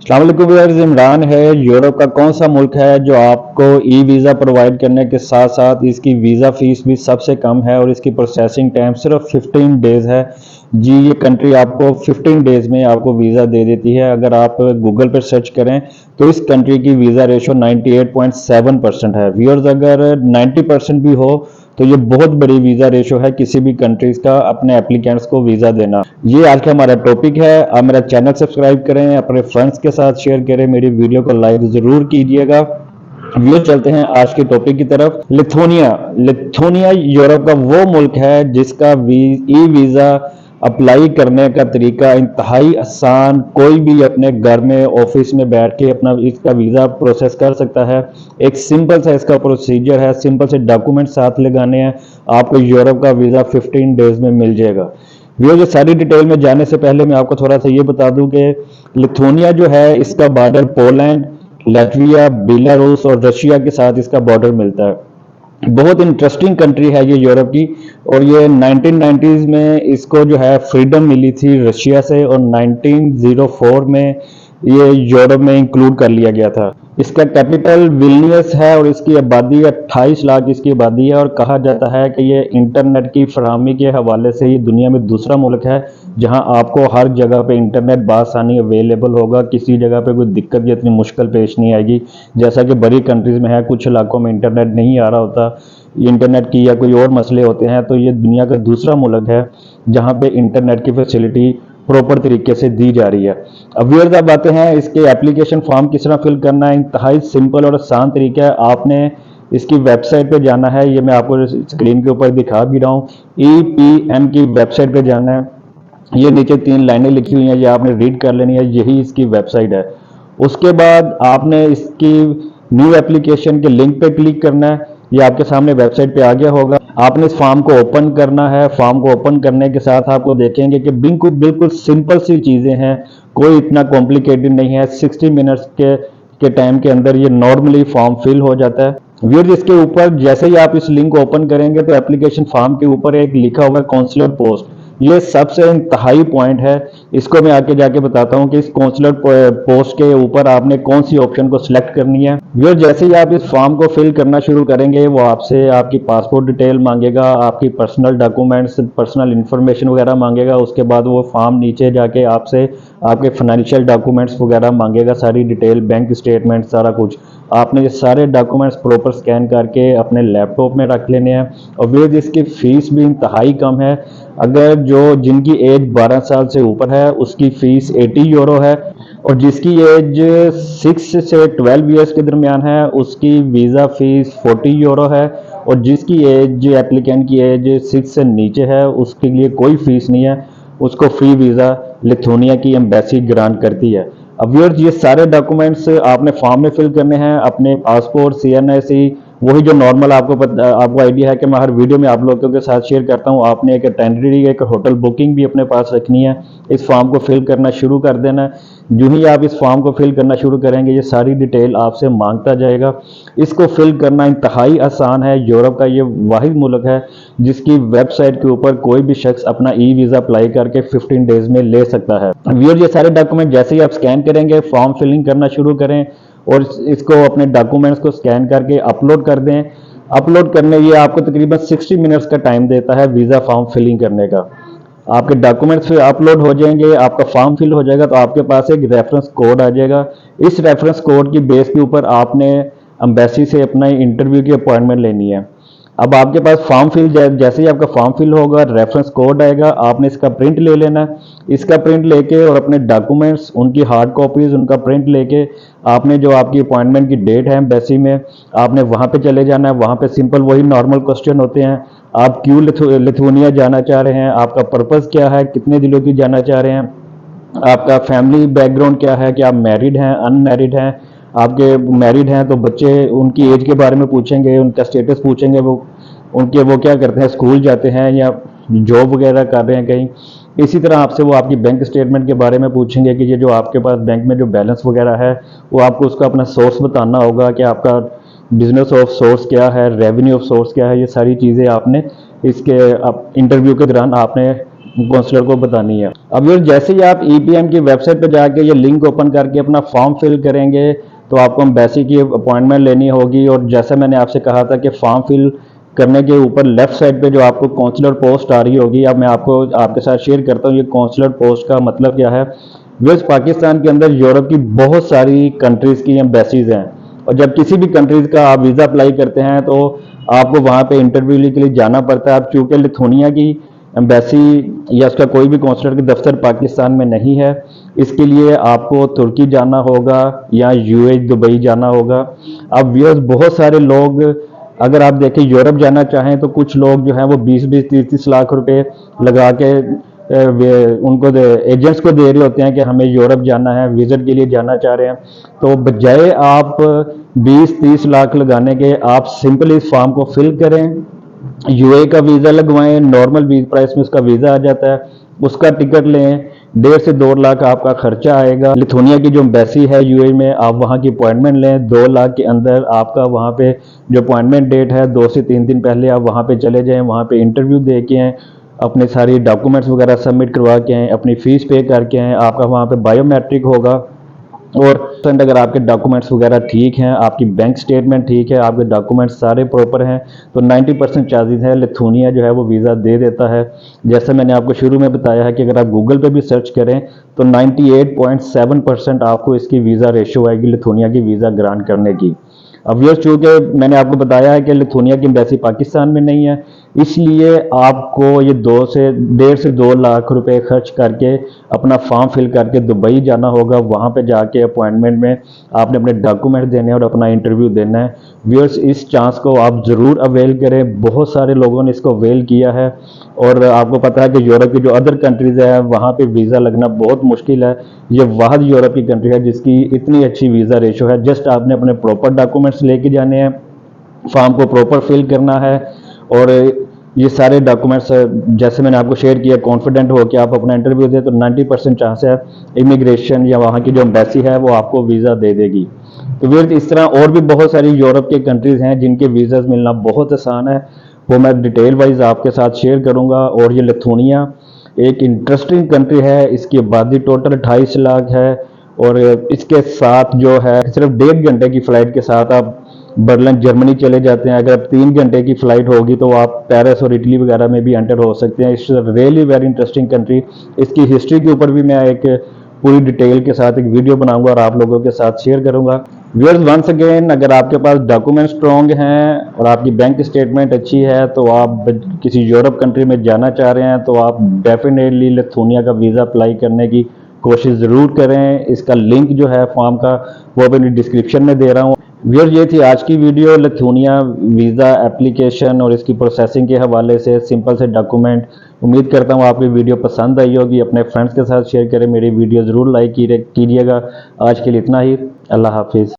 अस्सलाम वालेकुम व्यूअर्स, इमरान है। यूरोप का कौन सा मुल्क है जो आपको ई वीज़ा प्रोवाइड करने के साथ साथ इसकी वीज़ा फीस भी सबसे कम है और इसकी प्रोसेसिंग टाइम सिर्फ 15 डेज़ है। जी, ये कंट्री आपको 15 डेज़ में आपको वीज़ा दे देती है। अगर आप गूगल पर सर्च करें तो इस कंट्री की वीज़ा रेशो 98.7% है। व्यूअर्स, अगर 90% भी हो तो ये बहुत बड़ी वीज़ा रेशो है किसी भी कंट्रीज का अपने एप्लीकेंट्स को वीज़ा देना। ये आज का हमारा टॉपिक है। आप मेरा चैनल सब्सक्राइब करें, अपने फ्रेंड्स के साथ शेयर करें, मेरी वीडियो को लाइक ज़रूर कीजिएगा। व्यूअर्स, चलते हैं आज के टॉपिक की तरफ। लिथुनिया लिथुनिया यूरोप का वो मुल्क है जिसका ई वीज़ा अप्लाई करने का तरीका इंतहाई आसान, कोई भी अपने घर में ऑफिस में बैठ के अपना इसका वीज़ा प्रोसेस कर सकता है। एक सिंपल सा इसका प्रोसीजर है, सिंपल से डॉक्यूमेंट साथ लगाने हैं, आपको यूरोप का वीज़ा 15 डेज में मिल जाएगा। ये सारी डिटेल में जाने से पहले मैं आपको थोड़ा सा ये बता दूं कि लिथुनिया जो है इसका बॉर्डर पोलैंड, लातविया, बेलारूस और रशिया के साथ इसका बॉर्डर मिलता है। बहुत इंटरेस्टिंग कंट्री है ये यूरोप की। और ये 1990s में इसको जो है फ्रीडम मिली थी रशिया से और 1904 में ये यूरोप में इंक्लूड कर लिया गया था। इसका कैपिटल विल्नियस है और इसकी आबादी 28 लाख इसकी आबादी है। और कहा जाता है कि ये इंटरनेट की फराहमी के हवाले से ही दुनिया में दूसरा मुल्क है जहां आपको हर जगह पे इंटरनेट बासानी अवेलेबल होगा। किसी जगह पे कोई दिक्कत या इतनी मुश्किल पेश नहीं आएगी जैसा कि बड़ी कंट्रीज में है। कुछ इलाकों में इंटरनेट नहीं आ रहा होता, इंटरनेट की या कोई और मसले होते हैं, तो ये दुनिया का दूसरा मुल्क है जहां पे इंटरनेट की फैसिलिटी प्रॉपर तरीके से दी जा रही है। अब व्यूअर्स, अब आते हैं इसके एप्लीकेशन फॉर्म किस तरह फिल करना है। इंतहाई सिंपल और आसान तरीका है। आपने इसकी वेबसाइट पे जाना है, ये मैं आपको स्क्रीन के ऊपर दिखा भी रहा हूँ। EPM की वेबसाइट पे जाना है। ये नीचे 3 लाइनें लिखी हुई हैं, ये आपने रीड कर लेनी है, यही इसकी वेबसाइट है। उसके बाद आपने इसकी न्यू एप्लीकेशन के लिंक पे क्लिक करना है। ये आपके सामने वेबसाइट पे आ गया होगा। आपने इस फॉर्म को ओपन करना है। फॉर्म को ओपन करने के साथ आपको देखेंगे कि बिल्कुल बिल्कुल सिंपल सी चीज़ें हैं, कोई इतना कॉम्प्लिकेटेड नहीं है। 60 मिनट्स के टाइम के अंदर ये नॉर्मली फॉर्म फिल हो जाता है। व्यूअर्स, इसके ऊपर जैसे ही आप इस लिंक को ओपन करेंगे तो एप्लीकेशन फॉर्म के ऊपर एक लिखा हुआ है काउंसलर पोस्ट। ये सबसे इंतहाई पॉइंट है। इसको मैं आगे जाके बताता हूँ कि इस काउंसलर पोस्ट के ऊपर आपने कौन सी ऑप्शन को सिलेक्ट करनी है। व्यूअर्स, जैसे ही आप इस फॉर्म को फिल करना शुरू करेंगे वो आपसे आपकी पासपोर्ट डिटेल मांगेगा, आपकी पर्सनल डॉक्यूमेंट्स, पर्सनल इंफॉर्मेशन वगैरह मांगेगा। उसके बाद वो फॉर्म नीचे जाके आपसे आपके फाइनेंशियल डॉक्यूमेंट्स वगैरह मांगेगा, सारी डिटेल, बैंक स्टेटमेंट, सारा कुछ। आपने ये सारे डॉक्यूमेंट्स प्रॉपर स्कैन करके अपने लैपटॉप में रख लेने हैं। और व्यूअर्स, इसकी फीस भी इंतहाई कम है। अगर जिनकी एज 12 साल से ऊपर है उसकी फीस 80 यूरो है और जिसकी एज 6 से 12 ईयर्स के दरमियान है उसकी वीज़ा फीस 40 यूरो है। और जिसकी एज, एप्लीकेंट की एज 6 से नीचे है उसके लिए कोई फीस नहीं है, उसको फ्री वीज़ा लिथुनिया की एम्बेसी ग्रांट करती है। अब व्यूअर्स, ये सारे डॉक्यूमेंट्स आपने फॉर्म में फिल करने हैं, अपने पासपोर्ट, CNSE, वही जो नॉर्मल आपको आइडिया है कि मैं हर वीडियो में आप लोगों के साथ शेयर करता हूँ। आपने एक टेंडरी, एक होटल बुकिंग भी अपने पास रखनी है। इस फॉर्म को फिल करना शुरू कर देना है। जो ही आप इस फॉर्म को फिल करना शुरू करेंगे ये सारी डिटेल आपसे मांगता जाएगा। इसको फिल करना इंतहाई आसान है। यूरोप का ये वाहिद मुल्क है जिसकी वेबसाइट के ऊपर कोई भी शख्स अपना ई वीज़ा अप्लाई करके 15 डेज में ले सकता है। व्यूअर्स, ये सारे डॉक्यूमेंट जैसे ही आप स्कैन करेंगे, फॉर्म फिलिंग करना शुरू करें और इसको अपने डॉक्यूमेंट्स को स्कैन करके अपलोड कर दें। अपलोड करने ये आपको तकरीबन 60 मिनट्स का टाइम देता है वीज़ा फॉर्म फिलिंग करने का। आपके डॉक्यूमेंट्स फिर अपलोड हो जाएंगे, आपका फॉर्म फिल हो जाएगा तो आपके पास एक रेफरेंस कोड आ जाएगा। इस रेफरेंस कोड की बेस के ऊपर आपने एम्बेसी से अपना इंटरव्यू की अपॉइंटमेंट लेनी है। अब आपके पास फॉर्म फिल, जैसे ही आपका फॉर्म फिल होगा रेफरेंस कोड आएगा, आपने इसका प्रिंट ले लेना है। इसका प्रिंट लेके और अपने डॉक्यूमेंट्स, उनकी हार्ड कॉपीज, उनका प्रिंट लेके आपने जो आपकी अपॉइंटमेंट की डेट है एम्बेसी में, आपने वहाँ पे चले जाना है। वहाँ पे सिंपल वही नॉर्मल क्वेश्चन होते हैं। आप क्यों लिथुनिया जाना चाह रहे हैं, आपका पर्पज़ क्या है, कितने दिनों की जाना चाह रहे हैं, आपका फैमिली बैकग्राउंड क्या है, कि आप मैरिड हैं, अनमैरिड हैं। आपके मैरिड हैं तो बच्चे, उनकी एज के बारे में पूछेंगे, उनका स्टेटस पूछेंगे, वो क्या करते हैं, स्कूल जाते हैं या जॉब वगैरह कर रहे हैं कहीं। इसी तरह आपसे वो आपकी बैंक स्टेटमेंट के बारे में पूछेंगे कि ये जो आपके पास बैंक में जो बैलेंस वगैरह है वो आपको उसका अपना सोर्स बताना होगा कि आपका बिजनेस ऑफ सोर्स क्या है, रेवेन्यू ऑफ सोर्स क्या है। ये सारी चीज़ें आपने इसके इंटरव्यू के दौरान आपने काउंसलर को बतानी है। अब ये जैसे ही आप ईपीएम की वेबसाइट पर जाके ये लिंक ओपन करके अपना फॉर्म फिल करेंगे तो आपको एम्बेसी की अपॉइंटमेंट लेनी होगी। और जैसा मैंने आपसे कहा था कि फॉर्म फिल करने के ऊपर लेफ्ट साइड पे जो आपको काउंसलर पोस्ट आ रही होगी, अब मैं आपको आपके साथ शेयर करता हूँ ये काउंसलर पोस्ट का मतलब क्या है। वेस्ट पाकिस्तान के अंदर यूरोप की बहुत सारी कंट्रीज़ की एम्बेसीज हैं, और जब किसी भी कंट्रीज़ का आप वीज़ा अप्लाई करते हैं तो आपको वहाँ पे इंटरव्यू के लिए जाना पड़ता है। अब चूँकि लिथुनिया की एम्बेसी या उसका कोई भी कौंसलर के दफ्तर पाकिस्तान में नहीं है, इसके लिए आपको तुर्की जाना होगा या यूएई दुबई जाना होगा। अब व्यूअर्स बहुत सारे लोग, अगर आप देखें यूरोप जाना चाहें तो कुछ लोग जो हैं वो 20-20 30-30 लाख रुपए लगा के उनको एजेंट्स को दे रहे होते हैं कि हमें यूरोप जाना है, विजिट के लिए जाना चाह रहे हैं। तो बजाय आप 20-30 लाख लगाने के आप सिंपली इस फॉर्म को फिल करें, यूए का वीज़ा लगवाएं, नॉर्मल प्राइस में उसका वीज़ा आ जाता है, उसका टिकट लें, 1.5 से 2 लाख आपका खर्चा आएगा। लिथुनिया की जो एम्बेसी है यूए में, आप वहाँ की अपॉइंटमेंट लें, 2 लाख के अंदर आपका वहाँ पे जो अपॉइंटमेंट डेट है 2 से 3 दिन पहले आप वहाँ पे चले जाएं, वहाँ पे इंटरव्यू दे के आएँ, अपने सारी डॉक्यूमेंट्स वगैरह सबमिट करवा के आएँ, अपनी फ़ीस पे करके आएँ। आपका वहाँ पे बायोमेट्रिक होगा, और अगर आपके डॉक्यूमेंट्स वगैरह ठीक हैं, आपकी बैंक स्टेटमेंट ठीक है, आपके डॉक्यूमेंट्स सारे प्रॉपर हैं, तो 90% चांसेस है लिथुनिया जो है वो वीज़ा दे देता है। जैसे मैंने आपको शुरू में बताया है कि अगर आप गूगल पे भी सर्च करें तो 98.7% आपको इसकी वीज़ा रेशो आएगी लिथुनिया की वीज़ा ग्रांट करने की। अब ये चूँकि मैंने आपको बताया है कि लिथुनिया की एम्बेसी पाकिस्तान में नहीं है, इसलिए आपको ये 1.5 से 2 लाख रुपए खर्च करके अपना फॉर्म फिल करके दुबई जाना होगा। वहाँ पे जाके अपॉइंटमेंट में आपने अपने डॉक्यूमेंट देने हैं और अपना इंटरव्यू देना है। व्यूअर्स, इस चांस को आप ज़रूर अवेल करें, बहुत सारे लोगों ने इसको अवेल किया है। और आपको पता है कि यूरोप की जो अदर कंट्रीज़ है वहाँ पे वीज़ा लगना बहुत मुश्किल है, ये वाहद यूरोप की कंट्री है जिसकी इतनी अच्छी वीज़ा रेशो है। जस्ट आपने अपने प्रॉपर डॉक्यूमेंट्स लेके जाने हैं, फॉर्म को प्रॉपर फिल करना है, और ये सारे डॉक्यूमेंट्स जैसे मैंने आपको शेयर किया, कॉन्फिडेंट हो कि आप अपना इंटरव्यू दें तो 90% चांस है इमिग्रेशन या वहाँ की जो एम्बेसी है वो आपको वीज़ा दे देगी। तो फिर इस तरह और भी बहुत सारी यूरोप के कंट्रीज़ हैं जिनके वीज़ाज मिलना बहुत आसान है, वो मैं डिटेल वाइज आपके साथ शेयर करूँगा। और ये लिथुनिया एक इंटरेस्टिंग कंट्री है, इसकी आबादी टोटल 28 लाख है, और इसके साथ जो है सिर्फ 1.5 घंटे की फ़्लाइट के साथ आप बर्लिन जर्मनी चले जाते हैं। अगर अब 3 घंटे की फ़्लाइट होगी तो आप पेरिस और इटली वगैरह में भी एंटर हो सकते हैं। It's really very interesting country. इसकी हिस्ट्री के ऊपर भी मैं एक पूरी डिटेल के साथ एक वीडियो बनाऊंगा और आप लोगों के साथ शेयर करूंगा। व्यूअर्स, वंस अगेन, अगर आपके पास डॉक्यूमेंट स्ट्रॉन्ग हैं और आपकी बैंक स्टेटमेंट अच्छी है तो आप किसी यूरोप कंट्री में जाना चाह रहे हैं तो आप डेफिनेटली लिथुनिया का वीज़ा अप्लाई करने की कोशिश ज़रूर करें। इसका लिंक जो है फॉर्म का वो अपनी डिस्क्रिप्शन में दे रहा हूँ। व्यूअर्स, ये थी आज की वीडियो लिथुनिया वीज़ा एप्लीकेशन और इसकी प्रोसेसिंग के हवाले से, सिंपल से डॉक्यूमेंट। उम्मीद करता हूँ आपकी वीडियो पसंद आई होगी, अपने फ्रेंड्स के साथ शेयर करें, मेरी वीडियो ज़रूर लाइक कीजिएगा। आज के लिए इतना ही, अल्लाह हाफिज़।